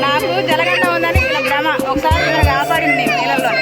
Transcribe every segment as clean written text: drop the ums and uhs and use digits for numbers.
నాకు జలగండ ఉందని ఇలా భ్రమ. ఒకసారి కాపాడింది నేను నీళ్ళలో.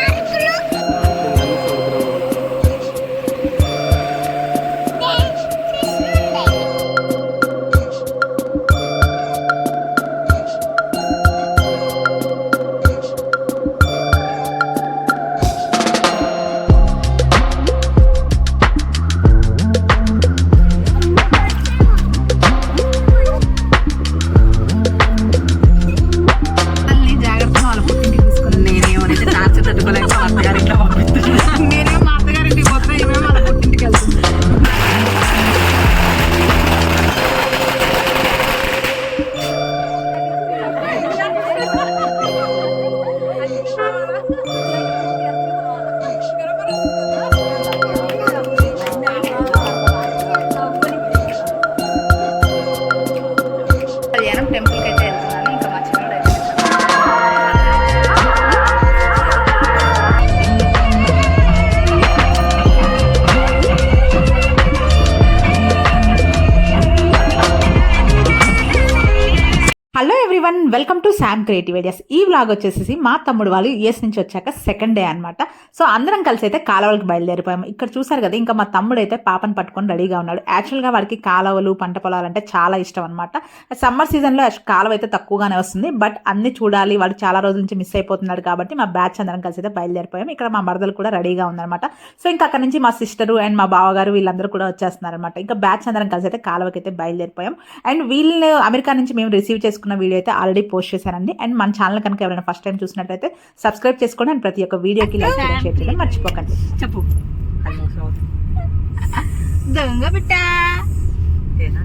Welcome to Sam creative ideas. ఈ వ్లాగ్ వచ్చేసి మా తమ్ముడు వాళ్ళు యూఎస్ నుంచి వచ్చాక సెకండ్ డే అనమాట. సో అందరం కలిసి అయితే కాలువలకు బయలుదేరిపోయాము. ఇక్కడ చూసారు కదా, ఇంకా మా తమ్ముడు అయితే పాపను పట్టుకొని రెడీగా ఉన్నాడు. యాక్చువల్గా వాడికి కాలువలు పంట పొలాలు అంటే చాలా ఇష్టం అనమాట. సమ్మర్ సీజన్లో కాలువ అయితే తక్కువగానే వస్తుంది, బట్ అన్ని చూడాలి, వాడు చాలా రోజుల నుంచి మిస్ అయిపోతున్నాడు కాబట్టి మా బ్యాచ్ అందరం కలిసి అయితే బయలుదేరిపోయాము. ఇక్కడ మా మరదలు కూడా రెడీగా ఉందన్నమాట. సో ఇంకా అక్కడ నుంచి మా సిస్టరు అండ్ మా బావగారు వీళ్ళందరూ కూడా వచ్చేస్తున్నారు అనమాట. ఇంకా బ్యాచ్ అందరం కలిసి అయితే కాలువకి అయితే బయలుదేరిపోయాం. అండ్ వీళ్ళు అమెరికా నుంచి మేము రిసీవ్ చేసుకున్న వీడియో అయితే ఆల్రెడీ పోస్ట్ చేశానండి. అండ్ మన ఛానల్ కనుక ఎవరైనా ఫస్ట్ టైం చూసినట్లయితే సబ్స్క్రైబ్ చేసుకోండి అండ్ ప్రతి ఒక్క వీడియోకి లైక్ షేర్ చేయడం మర్చిపోకండి. చెప్పు దొంగ బిడ్డ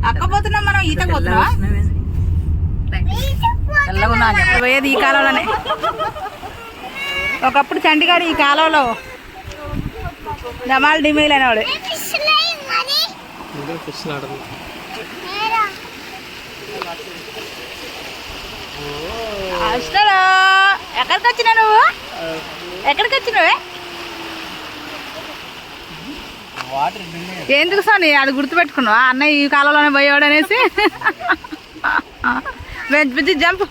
అక్కపోతున్నాం మనం ఈత పోయేది ఈ కాలంలోనే. ఒకప్పుడు చండీగాడు ఈ కాలంలో డమాల్ డిమైల్ అనేవాడు. ఎక్కడికి వచ్చినా నువ్వు? ఎక్కడికి వచ్చినవే? ఎందుకు సాని అది గుర్తుపెట్టుకున్నావా? అన్నయ్య ఈ కాలంలోనే పోయేవాడు అనేసి. జంప్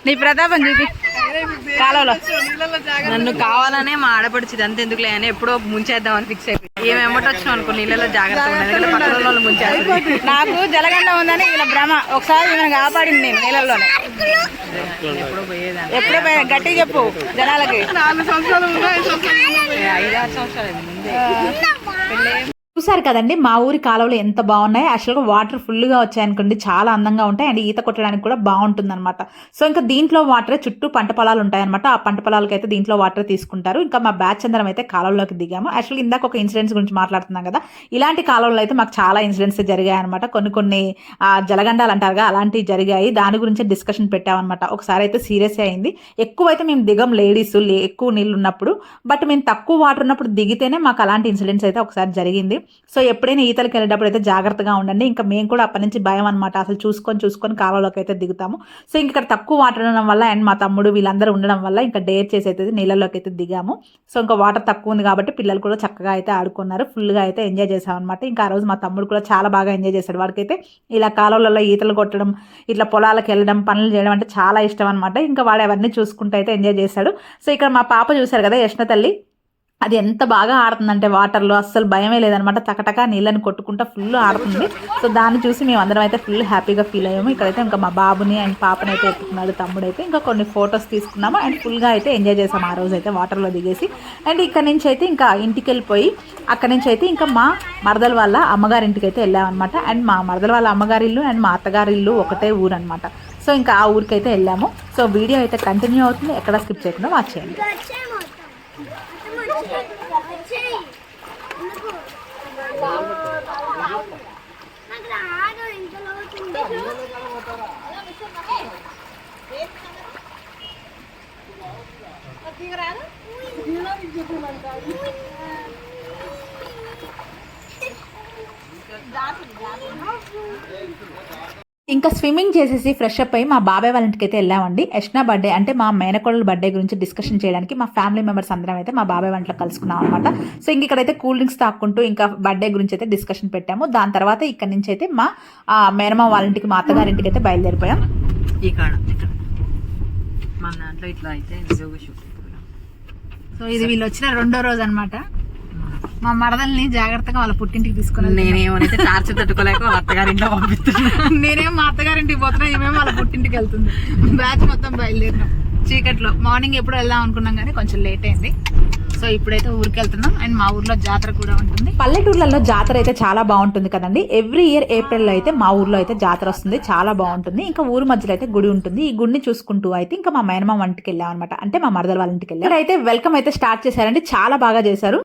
నీ ప్రతాపం చూపి కాలంలో. నన్ను కావాలనే మా ఆడపడిచింది అంత ఎందుకులే అని ఎప్పుడో ముంచేద్దామని ఫిక్స్ అయిపోయింది. ఏమి ఎమ్మటి వచ్చినాం అనుకో నీళ్ళలో జాగ్రత్త ఉండదు, పక్కన ముంచేది. నాకు జలగండ ఉందని ఇలా భ్రమ. ఒకసారి ఈమెను కాపాడింది నేను నీళ్ళలోనే. ఎప్పుడో గట్టిగా చెప్పు జనాలకి. 4 సంవత్సరాలు 5-6 సంవత్సరాలు ముందే. చూసారు కదండి మా ఊరి కాలువలు ఎంత బాగున్నాయి. యాక్చువల్గా వాటర్ ఫుల్గా వచ్చాయనుకోండి, చాలా అందంగా ఉంటాయి అండ్ ఈత కొట్టడానికి కూడా బాగుంటుంది అనమాట. సో ఇంకా దీంట్లో వాటర్ చుట్టూ పంట పొలాలు ఉంటాయన్నమాట. ఆ పంట పొలాలకి అయితే దీంట్లో వాటర్ తీసుకుంటారు. ఇంకా మా బ్యాచ్ అందరం అయితే కాలువలోకి దిగాము. యాక్చువల్గా ఇందాక ఒక ఇన్సిడెంట్స్ గురించి మాట్లాడుతున్నాం కదా, ఇలాంటి కాలువలో అయితే మాకు చాలా ఇన్సిడెంట్స్ జరిగాయి అనమాట. కొన్ని జలగండాలు అంటారుగా అలాంటివి జరిగాయి. దాని గురించి డిస్కషన్ పెట్టామన్నమాట. ఒకసారి అయితే సీరియస్ అయింది. ఎక్కువైతే మేము దిగం లేడీస్, ఎక్కువ నీళ్ళు ఉన్నప్పుడు. బట్ మేము తక్కువ వాటర్ ఉన్నప్పుడు దిగితేనే మాకు అలాంటి ఇన్సిడెంట్స్ అయితే ఒకసారి జరిగింది. సో ఎప్పుడైనా ఈతలకు వెళ్ళేటప్పుడు అయితే జాగ్రత్తగా ఉండండి. ఇంకా మేము కూడా అప్పటి నుంచి భయం అనమాట, అసలు చూసుకొని కాలంలోకి అయితే దిగుతాము. సో ఇంక ఇక్కడ తక్కువ వాటర్ ఉండడం వల్ల అండ్ మా తమ్ముడు వీళ్ళందరూ ఉండడం వల్ల ఇంకా డేర్ చేసి అయితే నీళ్ళలోకి అయితే దిగాము. సో ఇంకా వాటర్ తక్కువ ఉంది కాబట్టి పిల్లలు కూడా చక్కగా అయితే ఆడుకున్నారు, ఫుల్గా అయితే ఎంజాయ్ చేసామన్నమాట. ఇంకా ఆ రోజు మా తమ్ముడు కూడా చాలా బాగా ఎంజాయ్ చేశాడు. వాడికైతే ఇలా కాలువలలో ఈతలు కొట్టడం, ఇట్లా పొలాలకు వెళ్ళడం, పనులు చేయడం అంటే చాలా ఇష్టం అనమాట. ఇంకా వాడు అవన్నీ చూసుకుంటూ అయితే ఎంజాయ్ చేశాడు. సో ఇక్కడ మా పాప చూశారు కదా, యష్ణ తల్లి, అది ఎంత బాగా ఆడుతుందంటే వాటర్లో అస్సలు భయమే లేదనమాట. టకటకా నీళ్ళని కొట్టుకుంటా ఫుల్ ఆడుతుంది. సో దాన్ని చూసి మేము అందరం అయితే ఫుల్ హ్యాపీగా ఫీల్ అయ్యాము. ఇక్కడైతే ఇంకా మా బాబుని అండ్ పాపని అయితే ఎత్తుకున్నాడు తమ్ముడు అయితే. ఇంకా కొన్ని ఫొటోస్ తీసుకున్నాము అండ్ ఫుల్గా అయితే ఎంజాయ్ చేసాము ఆ రోజు అయితే వాటర్లో దిగేసి. అండ్ ఇక్కడ నుంచి అయితే ఇంకా ఇంటికి వెళ్ళిపోయి అక్కడి నుంచి అయితే ఇంకా మా మరదల వాళ్ళ అమ్మగారింటికి అయితే వెళ్ళామన్నమాట. అండ్ మా మరదల వాళ్ళ అమ్మగారి ఇల్లు అండ్ మా అత్తగారి ఇల్లు ఒకటే ఊరు అనమాట. సో ఇంకా ఆ ఊరికి అయితే వెళ్ళాము. సో వీడియో అయితే కంటిన్యూ అవుతుంది, ఎక్కడ స్కిప్ చేయకుండా వాచ్ చేయండి. ఇంకా స్విమ్మింగ్ చేసేసి ఫ్రెష్ అప్ అయ్యి మా బాబాయ్ వాళ్ళ ఇంటికి అయితే వెళ్ళామండి. యష్ణ బర్త్డే అంటే మా మేనకోడల బర్త్డే గురించి డిస్కషన్ చేయడానికి మా ఫ్యామిలీ మెంబర్స్ అందరం అయితే మా బాబాయ్ వంటలో కలుసుకున్నాం అనమాట. సో ఇంక ఇక్కడైతే కూల్ డ్రింక్స్ తాక్కుంటూ ఇంకా బర్త్డే గురించి అయితే డిస్కషన్ పెట్టాము. దాని తర్వాత ఇక్కడ నుంచి అయితే మా మేనమ్మ వాళ్ళ ఇంటికి, మా అత్తగారింటికి అయితే బయలుదేరిపోయాం. దాంట్లో ఇట్లా అయితే యోగ షూట్. సో ఇది వీళ్ళు వచ్చిన 2వ రోజు అనమాట. మా మరదల్ని జాగ్రత్తగా వాళ్ళ పుట్టింటికి తీసుకుని, నేనేమోనైతే టార్చర్ తట్టుకోలేక వాళ్ళ అత్తగారింట్లో పంపిస్తున్నా. నేనేం మా అత్తగారింటికి పోతున్నా, ఏమేమో వాళ్ళ పుట్టింటికి వెళ్తుంది. బ్యాచ్ మొత్తం బయలుదేరినాం చీకట్లో. మార్నింగ్ ఎప్పుడు వెళ్దాం అనుకున్నాం కానీ కొంచెం లేట్ అయింది. సో ఇప్పుడైతే ఊరికి వెళ్తున్నాం. అండ్ మా ఊర్లో జాతర కూడా ఉంటుంది. పల్లెటూర్లలో జాతర అయితే చాలా బాగుంటుంది కదండి. ఎవ్రీ ఇయర్ ఏప్రిల్లో అయితే మా ఊర్లో అయితే జాతర వస్తుంది, చాలా బాగుంటుంది. ఇంకా ఊరు మధ్యలో అయితే గుడి ఉంటుంది. ఈ గుడిని చూసుకుంటూ అయితే ఇంకా మా మేనమామ ఇంటికి వెళ్ళాం అనమాట. అంటే మా మరదల వాళ్ళ ఇంటికి వెళ్ళాం. అయితే వెల్కమ్ అయితే స్టార్ట్ చేశారండి, చాలా బాగా చేశారు.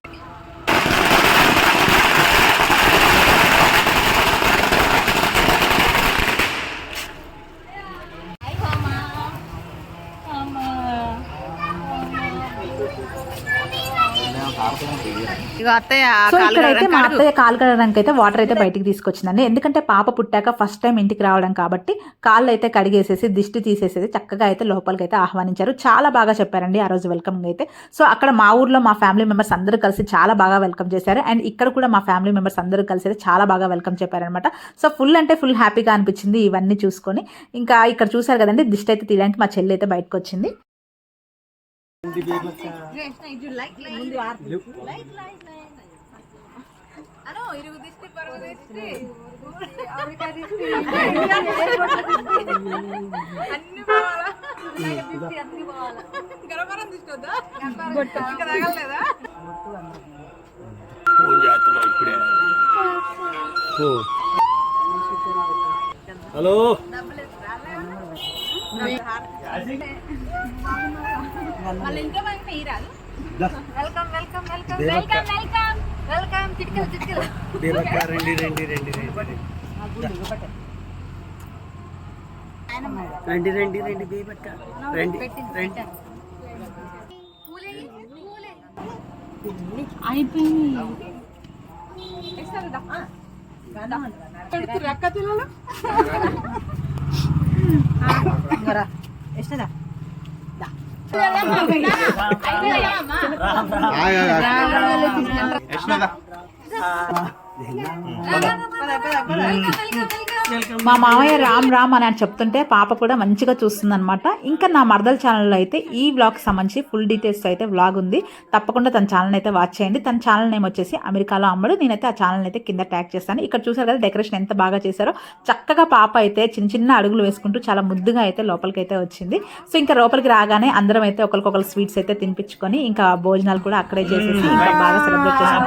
ఇక్కడైతే మా అత్తయ్య కాలు కడగడానికి అయితే వాటర్ అయితే బయటికి తీసుకొచ్చిందండి. ఎందుకంటే పాప పుట్టాక ఫస్ట్ టైం ఇంటికి రావడం కాబట్టి కాళ్ళు అయితే కడిగేసేసి దిష్టి తీసేసేసి చక్కగా అయితే లోపలికి అయితే ఆహ్వానించారు. చాలా బాగా చెప్పారండి ఆ రోజు వెల్కమ్ అయితే. సో అక్కడ మా ఊర్లో మా ఫ్యామిలీ మెంబర్స్ అందరూ కలిసి చాలా బాగా వెల్కమ్ చేశారు. అండ్ ఇక్కడ కూడా మా ఫ్యామిలీ మెంబర్స్ అందరూ కలిసి అయితే చాలా బాగా వెల్కమ్ చెప్పారనమాట. సో ఫుల్ అంటే ఫుల్ హ్యాపీగా అనిపించింది ఇవన్నీ చూసుకొని. ఇంకా ఇక్కడ చూసారు కదండి, దిష్టి అయితే తీయడానికి మా చెల్లి అయితే బయటకు వచ్చింది. హలో ఎಷ್ಟదా మా మామయ్య రామ్ రామ్ అని చెప్తుంటే పాప కూడా మంచిగా చూస్తుంది అనమాట. ఇంకా నా మరదల ఛానల్లో అయితే ఈ వ్లాగ్ సంబంధించి ఫుల్ డీటెయిల్స్ అయితే వ్లాగ్ ఉంది, తప్పకుండా తన ఛానల్ అయితే వాచ్ చేయండి. తన ఛానల్ నేమ్ వచ్చేసి అమెరికాలో అమ్మడు. నేనైతే ఆ ఛానల్ అయితే కింద ట్యాగ్ చేస్తాను. ఇక్కడ చూసారు కదా డెకరేషన్ ఎంత బాగా చేశారో. చక్కగా పాప అయితే చిన్న చిన్న అడుగులు వేసుకుంటూ చాలా ముద్దుగా అయితే లోపలికి అయితే వచ్చింది. సో ఇంకా లోపలికి రాగానే అందరం అయితే ఒకరికొకరు స్వీట్స్ అయితే తినిపించుకొని ఇంకా భోజనాలు కూడా అక్కడే చేసేసి ఇంకా బాగా సెలబ్రేట్ చేసాం.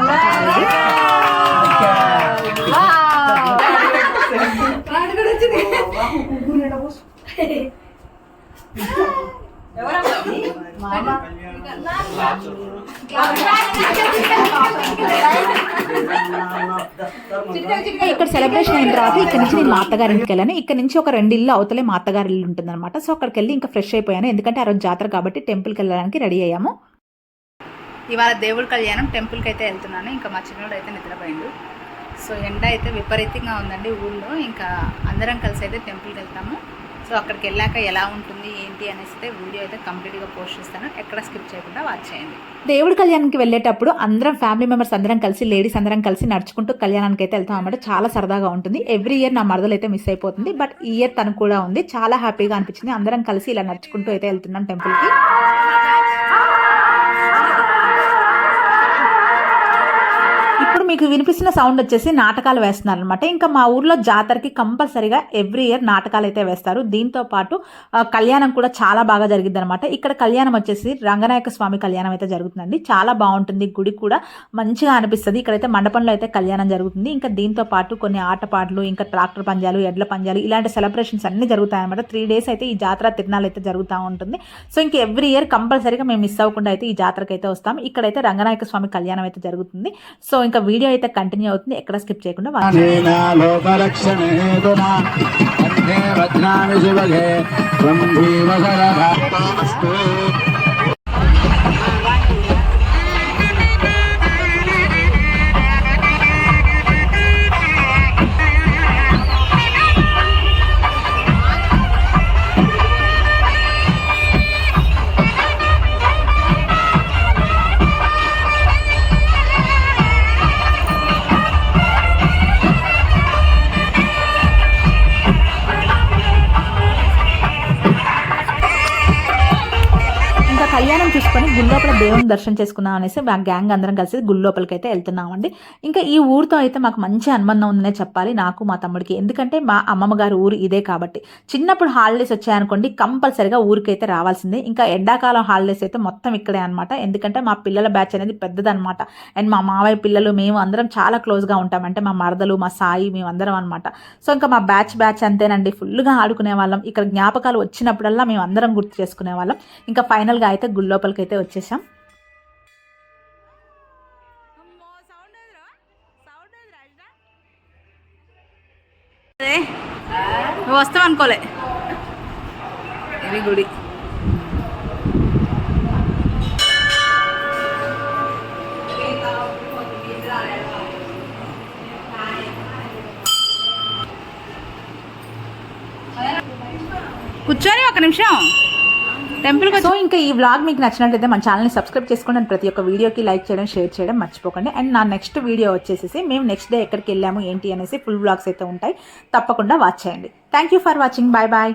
ఇక్కడ సెలబ్రేషన్ అయిన తర్వాత ఇక్కడ నుంచి నేను మా అత్తగారింటికి వెళ్ళాను. ఇక్కడ నుంచి ఒక 2 ఇల్లు అవతలే మా అత్తగారి ఇల్లు ఉంటుంది అనమాట. సో అక్కడికి వెళ్ళి ఇంకా ఫ్రెష్ అయిపోయాను, ఎందుకంటే ఆ రోజు జాతర కాబట్టి టెంపుల్కి వెళ్ళడానికి రెడీ అయ్యాము. ఇవాళ దేవుడి కళ్యాణం, టెంపుల్కి అయితే వెళ్తున్నాను. ఇంకా మా చిన్నోడు అయితే నిద్రపోయిండు. సో ఎండ అయితే విపరీతంగా ఉందండి ఊళ్ళో. ఇంకా అందరం కలిసి అయితే టెంపుల్కి వెళ్తాము. సో అక్కడికి వెళ్ళాక ఎలా ఉంటుంది ఏంటి అనేసి అయితే వీడియో అయితే కంప్లీట్గా పోస్ట్ చేస్తాను, ఎక్కడ స్కిప్ చేయకుండా వాచ్ చేయండి. దేవుడి కళ్యాణానికి వెళ్ళేటప్పుడు అందరం ఫ్యామిలీ మెంబర్స్ అందరం కలిసి, లేడీస్ అందరం కలిసి నడుచుకుంటూ కళ్యాణానికి అయితే వెళ్తాం అన్నమాట. చాలా సరదాగా ఉంటుంది. ఎవ్రీ ఇయర్ నా మరదలు అయితే మిస్ అయిపోతుంది, బట్ ఈ ఇయర్ తను కూడా ఉంది. చాలా హ్యాపీగా అనిపించింది. అందరం కలిసి ఇలా నడుచుకుంటూ అయితే వెళ్తున్నాం టెంపుల్కి. ఇప్పుడు మీకు వినిపిస్తున్న సౌండ్ వచ్చేసి నాటకాలు వేస్తున్నారు అనమాట. ఇంకా మా ఊర్లో జాతరకి కంపల్సరీగా ఎవ్రీ ఇయర్ నాటకాలు అయితే వేస్తారు. దీంతో పాటు కళ్యాణం కూడా చాలా బాగా జరిగింది అనమాట. ఇక్కడ కళ్యాణం వచ్చేసి రంగనాయక స్వామి కళ్యాణం అయితే జరుగుతుందండి. చాలా బాగుంటుంది, గుడి కూడా మంచిగా అనిపిస్తుంది. ఇక్కడైతే మండపంలో అయితే కళ్యాణం జరుగుతుంది. ఇంకా దీంతో పాటు కొన్ని ఆటపాటలు, ఇంకా ట్రాక్టర్ పంజాలు, ఎడ్ల పంజాలు, ఇలాంటి సెలబ్రేషన్స్ అన్ని జరుగుతాయి అనమాట. 3 days అయితే ఈ జాతర తిరునాళ్ళు అయితే జరుగుతూ ఉంటుంది. సో ఇంక ఎవ్రీ ఇయర్ కంపల్సరీగా మేము మిస్ అవ్వకుండా అయితే ఈ జాతరకి అయితే వస్తాం. ఇక్కడైతే రంగనాయక స్వామి కళ్యాణం అయితే జరుగుతుంది. సో ఇంకా వీడియో అయితే కంటిన్యూ అవుతుంది, ఎక్కడ స్కిప్ చేయకుండా కళ్యాణం చూసుకొని గుళ్ళోపల దేవుని దర్శనం చేసుకుందాం అనేసి మా గ్యాంగ్ అందరం కలిసి గుళ్ళోపలికి అయితే వెళ్తున్నామండి. ఇంకా ఈ ఊరితో అయితే మాకు మంచి అనుబంధం ఉందనే చెప్పాలి నాకు మా తమ్ముడికి. ఎందుకంటే మా అమ్మమ్మ గారి ఊరు ఇదే కాబట్టి చిన్నప్పుడు హాలిడేస్ వచ్చాయనుకోండి కంపల్సరిగా ఊరికైతే రావాల్సిందే. ఇంకా ఎండాకాలం హాలిడేస్ అయితే మొత్తం ఇక్కడే అనమాట. ఎందుకంటే మా పిల్లల బ్యాచ్ అనేది పెద్దదనమాట. అండ్ మా మావయ్య పిల్లలు మేము అందరం చాలా క్లోజ్గా ఉంటాం. అంటే మా మరదలు మా సాయి మేమందరం అనమాట. సో ఇంకా మా బ్యాచ్ అంతేనండి, ఫుల్గా ఆడుకునే వాళ్ళం. ఇక్కడ జ్ఞాపకాలు వచ్చినప్పుడల్లా మేము అందరం గుర్తు చేసుకునే వాళ్ళం. ఇంకా ఫైనల్గా అయితే గుళ్ళోపలికి అయితే వచ్చేసాం. వస్తాం అనుకోలే ఇది గుడి. కూర్చొని ఒక నిమిషం టెంపుల్. సో ఇంకా ఈ వ్లాగ్ మీకు నచ్చినట్లయితే మన ఛానల్ని సబ్స్క్రైబ్ చేసుకోండి. అండ్ ప్రతి ఒక్క వీడియోకి లైక్ చేయడం షేర్ చేయడం మర్చిపోకండి. అండ్ నా నెక్స్ట్ వీడియో వచ్చేసి మేము నెక్స్ట్ డే ఎక్కడికి వెళ్ళాము ఏంటి అనేసి ఫుల్ వ్లాగ్స్ అయితే ఉంటాయి, తప్పకుండా వాచ్ చేయండి. Thank you for watching. Bye bye.